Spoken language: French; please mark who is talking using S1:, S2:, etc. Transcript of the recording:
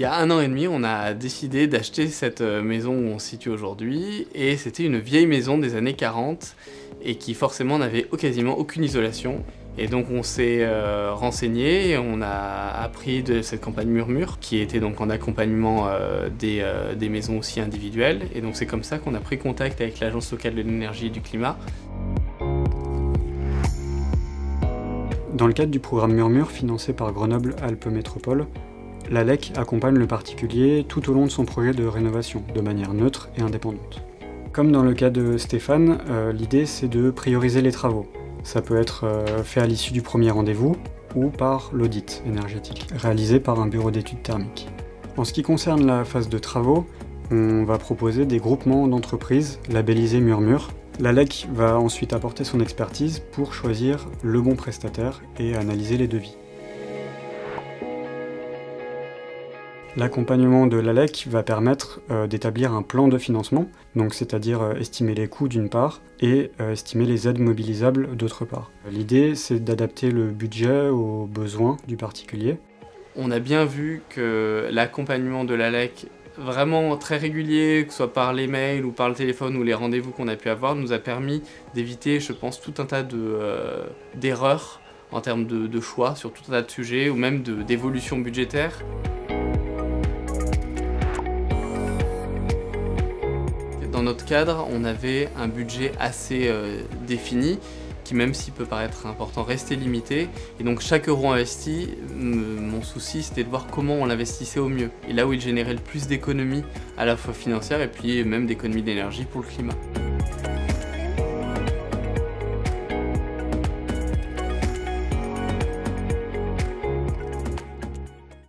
S1: Il y a 1 an et demi, on a décidé d'acheter cette maison où on se situe aujourd'hui, et c'était une vieille maison des années 40 et qui forcément n'avait quasiment aucune isolation. Et donc on s'est renseigné et on a appris de cette campagne Murmure qui était donc en accompagnement des maisons aussi individuelles. Et donc c'est comme ça qu'on a pris contact avec l'Agence locale de l'énergie et du climat.
S2: Dans le cadre du programme Murmure financé par Grenoble-Alpes Métropole, l'ALEC accompagne le particulier tout au long de son projet de rénovation, de manière neutre et indépendante. Comme dans le cas de Stéphane, l'idée c'est de prioriser les travaux. Ça peut être fait à l'issue du premier rendez-vous ou par l'audit énergétique, réalisé par un bureau d'études thermiques. En ce qui concerne la phase de travaux, on va proposer des groupements d'entreprises labellisés Murmure. L'ALEC va ensuite apporter son expertise pour choisir le bon prestataire et analyser les devis. L'accompagnement de l'ALEC va permettre d'établir un plan de financement, donc c'est-à-dire estimer les coûts d'une part et estimer les aides mobilisables d'autre part. L'idée, c'est d'adapter le budget aux besoins du particulier.
S1: On a bien vu que l'accompagnement de l'ALEC, vraiment très régulier, que ce soit par les mails ou par le téléphone ou les rendez-vous qu'on a pu avoir, nous a permis d'éviter, je pense, tout un tas d'erreurs en termes de choix sur tout un tas de sujets ou même d'évolution budgétaire. Dans notre cadre, on avait un budget assez défini, qui même s'il peut paraître important, restait limité. Et donc chaque euro investi, mon souci c'était de voir comment on l'investissait au mieux. Et là où il générait le plus d'économies, à la fois financières et puis même d'économies d'énergie pour le climat.